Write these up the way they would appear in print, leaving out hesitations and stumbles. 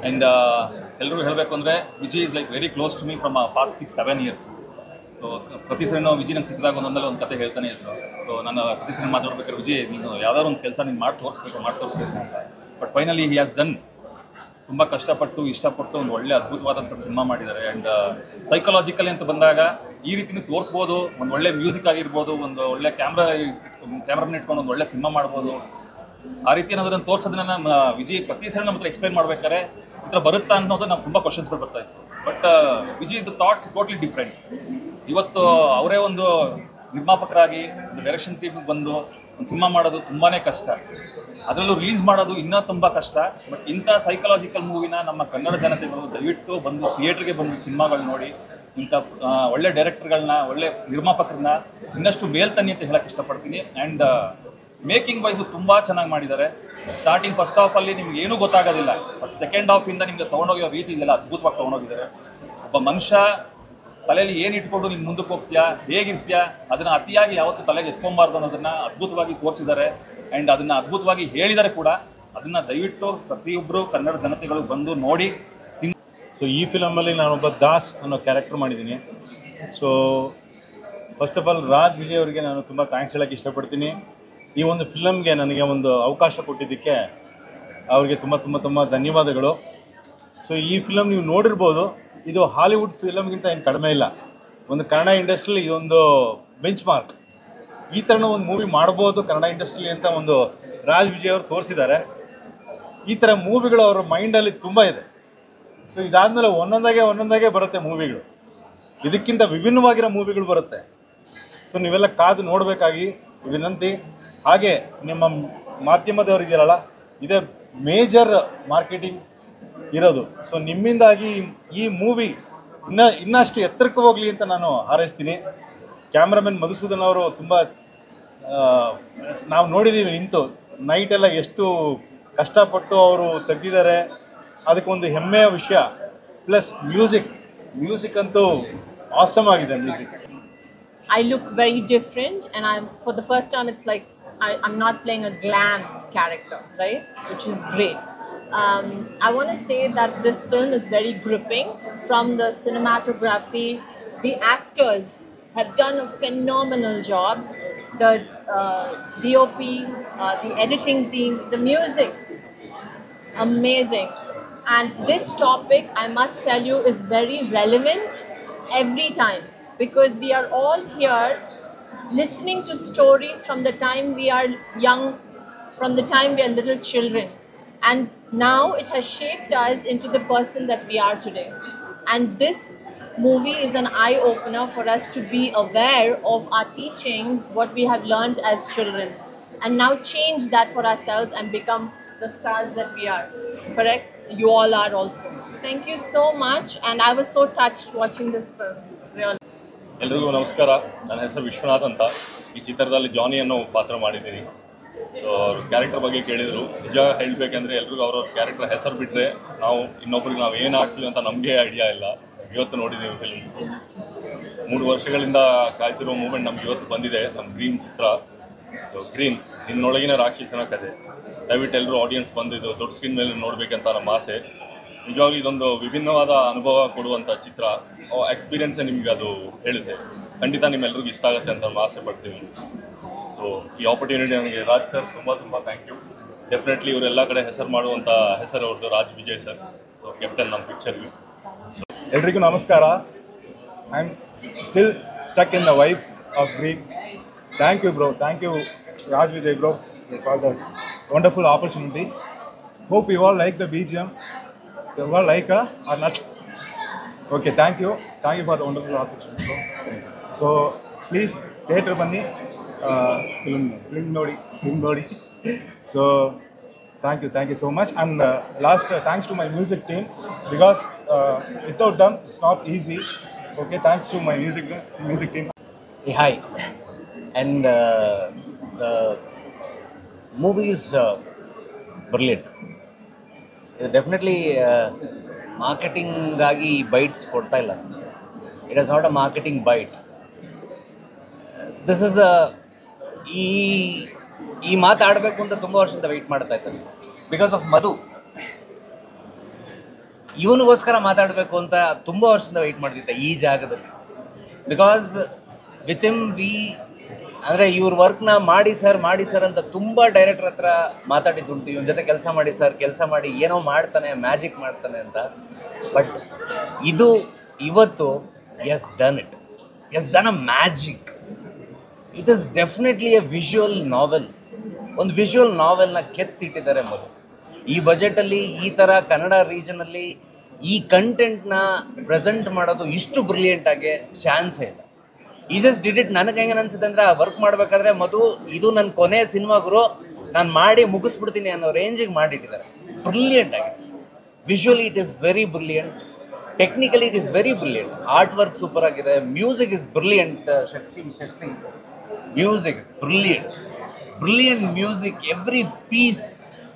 And ಎಲ್ಲರೂ ಹೇಳಬೇಕು ಅಂದರೆ Vijay is like very close to me from past 6-7 years. So ಪ್ರತಿ ಸರಿ ನಾವು ವಿಜಯ್ ನಂಗೆ ಸಿಕ್ಕಿದಾಗ ಒಂದೊಂದಲ್ಲ ಒಂದು ಕತೆ ಹೇಳ್ತಾನೆ ಇದ್ರು. ಸೊ ನಾನು ಪ್ರತಿ ಸರಿ ಮಾತಾಡ್ಬೇಕಾದ್ರೆ ವಿಜಯ್ ನೀನು ಯಾವ್ದಾದ್ರು ಒಂದು ಕೆಲಸ ನೀನು ಮಾಡಿ ತೋರಿಸ್ಬೇಕು ಅಂತ. But finally he has done. ತುಂಬ ಕಷ್ಟಪಟ್ಟು ಇಷ್ಟಪಟ್ಟು ಒಂದು ಒಳ್ಳೆ ಅದ್ಭುತವಾದಂಥ ಸಿನಿಮಾ ಮಾಡಿದ್ದಾರೆ. ಆ್ಯಂಡ್ ಸೈಕಲಾಜಿಕಲಿ ಅಂತ ಬಂದಾಗ ಈ ರೀತಿಯೂ ತೋರಿಸ್ಬೋದು. ಒಂದು ಒಳ್ಳೆ ಮ್ಯೂಸಿಕ್ ಆಗಿರ್ಬೋದು, ಒಂದು ಒಳ್ಳೆ ಕ್ಯಾಮ್ರಾನ ಇಟ್ಕೊಂಡು ಒಂದು ಒಳ್ಳೆ ಸಿನಿಮಾ ಮಾಡ್ಬೋದು. ಆ ರೀತಿ ಅನ್ನೋದನ್ನು ತೋರಿಸೋದನ್ನ ನಾನು ವಿಜಯ್ ಪ್ರತಿ ಸರಿ ನಮ್ಮ ಹತ್ರ ಎಕ್ಸ್ಪ್ಲೈನ್ ಮಾಡಬೇಕಾದ್ರೆ ಈ ಥರ ಬರುತ್ತಾ ಅನ್ನೋದು ನಾವು ತುಂಬ ಕ್ವಶನ್ಸ್ಗಳು ಬರ್ತಾ ಇತ್ತು. But Vijay thoughts totally different. ಇವತ್ತು ಅವರೇ ಒಂದು ನಿರ್ಮಾಪಕರಾಗಿ ಒಂದು ಡೈರೆಕ್ಷನ್ ಟೀಮಿಗೆ ಬಂದು ಒಂದು ಸಿನಿಮಾ ಮಾಡೋದು ತುಂಬಾ ಕಷ್ಟ. ಅದರಲ್ಲೂ ರಿಲೀಸ್ ಮಾಡೋದು ಇನ್ನೂ ತುಂಬ ಕಷ್ಟ. ಬಟ್ ಇಂಥ ಸೈಕಲಾಜಿಕಲ್ ಮೂವಿನ ನಮ್ಮ ಕನ್ನಡ ಜನತೆಗಳು ದಯವಿಟ್ಟು ಬಂದು ಥಿಯೇಟ್ರಿಗೆ ಬಂದು ಸಿನಿಮಾಗಳು ನೋಡಿ ಇಂಥ ಒಳ್ಳೆ ಡೈರೆಕ್ಟರ್ಗಳನ್ನ, ಒಳ್ಳೆ ನಿರ್ಮಾಪಕರನ್ನ ಇನ್ನಷ್ಟು ಮೇಲ್ತನ್ನಿ ಅಂತ ಹೇಳಕ್ಕೆ ಇಷ್ಟಪಡ್ತೀನಿ. ಆ್ಯಂಡ್ ಮೇಕಿಂಗ್ ವೈಸು ತುಂಬ ಚೆನ್ನಾಗಿ ಮಾಡಿದ್ದಾರೆ. ಸ್ಟಾರ್ಟಿಂಗ್ ಫಸ್ಟ್ ಹಾಫಲ್ಲಿ ನಿಮ್ಗೆ ಏನೂ ಗೊತ್ತಾಗೋದಿಲ್ಲ. ಬಟ್ ಸೆಕೆಂಡ್ ಹಾಫಿಂದ ನಿಮಗೆ ತೊಗೊಂಡೋಗಿರೋ ರೀತಿ ಇದೆಲ್ಲ ಅದ್ಭುತವಾಗಿ ತೊಗೊಂಡೋಗಿದ್ದಾರೆ. ಒಬ್ಬ ಮನುಷ್ಯ ತಲೆಯಲ್ಲಿ ಏನು ಇಟ್ಕೊಂಡು ನೀನು ಮುಂದಕ್ಕೆ ಹೋಗ್ತೀಯಾ, ಹೇಗಿರ್ತೀಯಾ, ಅದನ್ನು ಅತಿಯಾಗಿ ಯಾವತ್ತೂ ತಲೆಗೆ ಎತ್ಕೊಬಾರ್ದು ಅನ್ನೋದನ್ನು ಅದ್ಭುತವಾಗಿ ತೋರಿಸಿದ್ದಾರೆ. ಆ್ಯಂಡ್ ಅದನ್ನು ಅದ್ಭುತವಾಗಿ ಹೇಳಿದ್ದಾರೆ ಕೂಡ. ಅದನ್ನು ದಯವಿಟ್ಟು ಪ್ರತಿಯೊಬ್ಬರು ಕನ್ನಡ ಜನತೆಗಳು ಬಂದು ನೋಡಿ. ಸೊ ಈ ಫಿಲಮಲ್ಲಿ ನಾನೊಬ್ಬ ದಾಸ್ ಅನ್ನೋ ಕ್ಯಾರೆಕ್ಟರ್ ಮಾಡಿದ್ದೀನಿ. So first of all Raj Vijay ಅವರಿಗೆ ನಾನು ತುಂಬ ಥ್ಯಾಂಕ್ಸ್ ಹೇಳೋಕ್ಕೆ ಇಷ್ಟಪಡ್ತೀನಿ. ಈ ಒಂದು ಫಿಲಮ್ಗೆ ನನಗೆ ಒಂದು ಅವಕಾಶ ಕೊಟ್ಟಿದ್ದಕ್ಕೆ ಅವರಿಗೆ ತುಂಬ ತುಂಬ ತುಂಬ ಧನ್ಯವಾದಗಳು. ಸೊ ಈ ಫಿಲಮ್ ನೀವು ನೋಡಿರ್ಬೋದು, ಇದು ಹಾಲಿವುಡ್ ಫಿಲಮ್ಗಿಂತ ಏನು ಕಡಿಮೆ ಇಲ್ಲ. ಒಂದು ಕನ್ನಡ ಇಂಡಸ್ಟ್ರಿಲಿ ಇದೊಂದು ಬೆಂಚ್ ಮಾರ್ಕ್. ಈ ಥರನೂ ಒಂದು ಮೂವಿ ಮಾಡ್ಬೋದು ಕನ್ನಡ ಇಂಡಸ್ಟ್ರಿಲಿ ಅಂತ ಒಂದು ರಾಜ್ ವಿಜಯ್ ಅವರು ತೋರಿಸಿದ್ದಾರೆ. ಈ ಥರ ಮೂವಿಗಳು ಅವರ ಮೈಂಡಲ್ಲಿ ತುಂಬ ಇದೆ. ಸೊ ಇದಾದಮೇಲೆ ಒಂದೊಂದಾಗೆ ಬರುತ್ತೆ ಮೂವಿಗಳು. ಇದಕ್ಕಿಂತ ವಿಭಿನ್ನವಾಗಿರೋ ಮೂವಿಗಳು ಬರುತ್ತೆ. ಸೊ ನೀವೆಲ್ಲ ಕಾದು ನೋಡಬೇಕಾಗಿ ವಿನಂತಿ. ಹಾಗೆ ನಿಮ್ಮ ಮಾಧ್ಯಮದವರು ಇದೆಯಲ್ಲ, ಇದೇ ಮೇಜರ್ ಮಾರ್ಕೆಟಿಂಗ್ ಇರೋದು. ಸೊ ನಿಮ್ಮಿಂದಾಗಿ ಈ ಮೂವಿ ಇನ್ನಷ್ಟು ಎತ್ತರಕ್ಕೆ ಹೋಗಲಿ ಅಂತ ನಾನು ಹಾರೈಸ್ತೀನಿ. ಕ್ಯಾಮ್ರಾಮನ್ ಮಧುಸೂದನ್ ಅವರು ತುಂಬ ನಾವು ನೋಡಿದ್ದೀವಿ ನಿಂತು ನೈಟೆಲ್ಲ ಎಷ್ಟು ಕಷ್ಟಪಟ್ಟು ಅವರು ತೆಗೆದಿದ್ದಾರೆ. ಅದಕ್ಕೊಂದು ಹೆಮ್ಮೆಯ ವಿಷಯ. ಪ್ಲಸ್ ಮ್ಯೂಸಿಕ್ ಅಂತೂ ಆಸಮ್ ಆಗಿದೆ music. I look very different, and for the first time it's like I'm not playing a glam character, right? Which is great. I want to say that this film is very gripping. From the cinematography, the actors have done a phenomenal job. The DOP, the editing team, the music, amazing. And this topic, I must tell you, is very relevant every time, because we are all here listening to stories from the time we are young, from the time we are little children. And now it has shaped us into the person that we are today. And this movie is an eye-opener for us to be aware of our teachings, what we have learned as children, and now change that for ourselves and become the stars that we are. Correct? You all are also. Thank you so much, and I was so touched watching this film. Really. ಎಲ್ರಿಗೂ ನಮಸ್ಕಾರ. ನನ್ನ ಹೆಸರು ವಿಶ್ವನಾಥ್ ಅಂತ. ಈ ಚಿತ್ರದಲ್ಲಿ ಜಾನಿ ಅನ್ನೋ ಪಾತ್ರ ಮಾಡಿದ್ದೀನಿ. ಸೊ ಅವ್ರ ಕ್ಯಾರೆಕ್ಟರ್ ಬಗ್ಗೆ ಕೇಳಿದರು. ನಿಜ ಹೇಳಬೇಕಂದ್ರೆ ಎಲ್ರಿಗೂ ಅವ್ರವ್ರ ಕ್ಯಾರೆಕ್ಟರ್ ಹೆಸರು ಬಿಟ್ಟರೆ ನಾವು ಇನ್ನೊಬ್ರಿಗೆ ನಾವು ಏನು ಆಗ್ತೀವಿ ಅಂತ ನಮಗೆ ಐಡಿಯಾ ಇಲ್ಲ. ಇವತ್ತು ನೋಡಿದ್ದೀವಿ ಫಿಲ್ಮ್. 3 ವರ್ಷಗಳಿಂದ ಕಾಯ್ತಿರೋ ಮೂಮೆಂಟ್ ನಮ್ಗೆ ಇವತ್ತು ಬಂದಿದೆ. ನಮ್ಮ ಡ್ರೀಮ್ ಚಿತ್ರ. ಸೊ ಗ್ರೀನ್ ನಿನ್ನೊಳಗಿನ ರಾಕ್ಷಸನ ಕಥೆ. ದಯವಿಟ್ಟು ಎಲ್ಲರೂ ಆಡಿಯನ್ಸ್ ಬಂದಿದ್ದು ದೊಡ್ಡ ಸ್ಕ್ರೀನ್ ಮೇಲೆ ನೋಡಬೇಕಂತ ನಮ್ಮ ಆಸೆ. ನಿಜವಾಗ್ಲೂ ಇದೊಂದು ವಿಭಿನ್ನವಾದ ಅನುಭವ ಕೊಡುವಂಥ ಚಿತ್ರ. ಎಕ್ಸ್ಪೀರಿಯನ್ಸೇ ನಿಮಗೆ ಅದು ಹೇಳುತ್ತೆ. ಖಂಡಿತ ನಿಮ್ಮೆಲ್ರಿಗೂ ಇಷ್ಟ ಆಗುತ್ತೆ ಅಂತ ನಾವು ಆಸೆ ಪಡ್ತೀವಿ. ಸೊ ಈ ಆಪರ್ಚುನಿಟಿ ನನಗೆ ರಾಜ್ ಸರ್ ತುಂಬ ಥ್ಯಾಂಕ್ ಯು. ಡೆಫಿನೆಟ್ಲಿ ಇವರೆಲ್ಲ ಕಡೆ ಹೆಸರು ಮಾಡುವಂಥ ಹೆಸರು ಅವ್ರದ್ದು Raj Vijay sir. So captain ನಮ್ಮ ಪಿಕ್ಚರ್ಗೆ. ಎಲ್ರಿಗೂ ನಮಸ್ಕಾರ. I am still stuck in the vibe of green. Thank you bro. Thank you Raj Vijay bro for the wonderful opportunity. Hope you all like the BGM. You all like or not? Okay, thank you for the wonderful opportunity, bro. So please theatre bani film nodi. So thank you so much. And last thanks to my music team, because without them it's not easy. Okay, thanks to my music team. Hey, hi. And the movie is brilliant. Definitely ಮಾರ್ಕೆಟಿಂಗಾಗಿ bites ಕೊಡ್ತಾ ಇಲ್ಲ. It is not a marketing bite. This is ಈ ಮಾತಾಡಬೇಕು ಅಂತ ತುಂಬ ವರ್ಷದಿಂದ weight ಮಾಡ್ತಾ ಇದ್ದಾರೆ ಬಿಕಾಸ್ ಆಫ್ ಮಧು. ಇವನಿಗೋಸ್ಕರ ಮಾತಾಡಬೇಕು ಅಂತ ತುಂಬ ವರ್ಷದಿಂದ ವೆಯ್ಟ್ ಮಾಡ್ತಿದ್ದೆ ಈ ಜಾಗದಲ್ಲಿ. ಬಿಕಾಸ್ ವಿತ್ ಹಿಮ್ ಅಂದರೆ ಇವ್ರ ವರ್ಕ್ನ ಮಾಡಿ ಸರ್ ಅಂತ ತುಂಬ ಡೈರೆಕ್ಟರ್ ಹತ್ರ ಮಾತಾಡಿದ್ದುಂಟು. ಇವನ ಜೊತೆ ಕೆಲಸ ಮಾಡಿ ಏನೋ ಮಾಡ್ತಾನೆ, ಮ್ಯಾಜಿಕ್ ಮಾಡ್ತಾನೆ ಅಂತ. ಬಟ್ ಇದು ಇವತ್ತು has done a magic. It is definitely a visual novel. ಒಂದು ವಿಜುವಲ್ ನಾವೆಲ್ನ ಕೆತ್ತಿಟ್ಟಿದ್ದಾರೆ ಮೊದಲು. ಈ ಬಜೆಟಲ್ಲಿ ಈ ಥರ ಕನ್ನಡ ರೀಜನಲ್ಲಿ ಈ ಕಂಟೆಂಟ್ನ ಪ್ರೆಸೆಂಟ್ ಮಾಡೋದು ಇಷ್ಟು ಬ್ರಿಲಿಯಂಟಾಗಿ ಚಾನ್ಸೇ ಇಲ್ಲ. ಈ ಜಸ್ಟ್ ಡಿಡ್ ಇಟ್. ನನಗೆ ಹೆಂಗೆ ಅನಿಸುತ್ತೆ ಅಂದರೆ, ಆ ವರ್ಕ್ ಮಾಡಬೇಕಾದ್ರೆ ಇದು ನನ್ನ ಕೊನೆ ಸಿನಿಮಾ ಗುರು, ನಾನು ಮಾಡಿ ಮುಗಿಸ್ಬಿಡ್ತೀನಿ ಅನ್ನೋ ರೇಂಜಿಗೆ ಮಾಡಿಟ್ಟಿದ್ದಾರೆ. ಬ್ರಿಲಿಯಂಟಾಗಿ visually it is very brilliant, technically it is very brilliant, art work super ಆಗಿದೆ, music is brilliant. Shakti music is brilliant music, every piece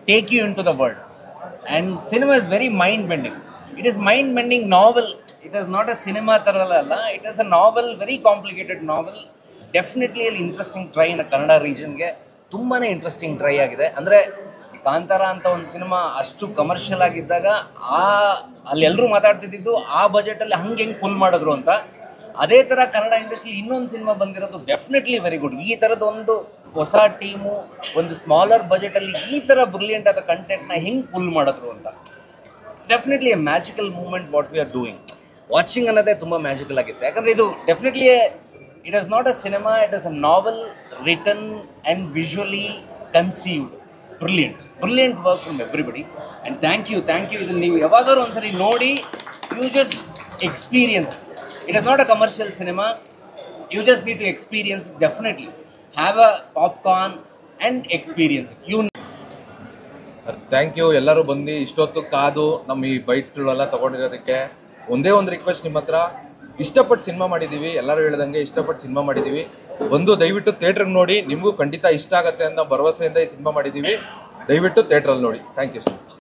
take you into the world, and cinema is very mind bending. It is mind bending novel. It is not a cinema tarala, it is a novel, very complicated novel. Definitely an interesting try in a Kannada region ge ತುಂಬಾನೇ interesting try ಆಗಿದೆ. ಅಂದರೆ ಕಾಂತಾರ ಅಂತ ಒಂದು cinema ಅಷ್ಟು commercial ಆಗಿದ್ದಾಗ ಅಲ್ಲಿ ಎಲ್ಲರೂ ಮಾತಾಡ್ತಿದ್ದು ಆ ಬಜೆಟಲ್ಲಿ ಹೆಂಗೆ ಪುಲ್ ಮಾಡಿದ್ರು ಅಂತ. ಅದೇ ಥರ ಕನ್ನಡ ಇಂಡಸ್ಟ್ರಿ ಇನ್ನೊಂದು ಸಿನಿಮಾ ಬಂದಿರೋದು ಡೆಫಿನೆಟ್ಲಿ ವೆರಿ ಗುಡ್. ಈ ಥರದ ಒಂದು ಹೊಸ ಟೀಮು ಒಂದು ಸ್ಮಾಲರ್ ಬಜೆಟಲ್ಲಿ ಈ ಥರ ಬ್ರಿಲಿಯಂಟ್ ಆದ ಕಂಟೆಂಟ್ನ ಹೆಂಗೆ ಪುಲ್ ಮಾಡಿದ್ರು ಅಂತ. Definitely a magical moment what we are doing. Watching ಅನ್ನೋದೇ ತುಂಬ ಮ್ಯಾಜಿಕಲ್ ಆಗಿತ್ತು. ಯಾಕಂದರೆ ಇದು definitely it is not a cinema, it is a novel written and visually conceived. Brilliant work from everybody. And thank you. ಇದನ್ನು ನೀವು ಯಾವಾಗಾದ್ರೂ ಒಂದ್ಸರಿ ನೋಡಿ, you just experience. It is not a commercial cinema. You just need to experience it. Definitely have a popcorn and experience it. Thank you ಎಲ್ಲರೂ ಬಂದು ಇಷ್ಟೊತ್ತು ಕಾದು ನಮ್ಮ ಈ ಬೈಟ್ಸ್ಗಳೆಲ್ಲ ತೊಗೊಂಡಿರೋದಕ್ಕೆ. ಒಂದೇ ಒಂದು ರಿಕ್ವೆಸ್ಟ್ ನಿಮ್ಮ ಹತ್ರ, ಇಷ್ಟಪಟ್ಟು ಸಿನಿಮಾ ಮಾಡಿದ್ದೀವಿ, ಎಲ್ಲರೂ ಹೇಳ್ದಂಗೆ ಇಷ್ಟಪಟ್ಟು ಸಿನಿಮಾ ಮಾಡಿದ್ದೀವಿ. ಬಂದು ದಯವಿಟ್ಟು ಥಿಯೇಟ್ರಿಗೆ ನೋಡಿ, ನಿಮಗೂ ಖಂಡಿತ ಇಷ್ಟ ಆಗುತ್ತೆ ಅನ್ನೋ ಭರವಸೆಯಿಂದ ಈ ಸಿನಿಮಾ ಮಾಡಿದ್ದೀವಿ. ದಯವಿಟ್ಟು ಥಿಯೇಟ್ರಲ್ಲಿ ನೋಡಿ. Thank you.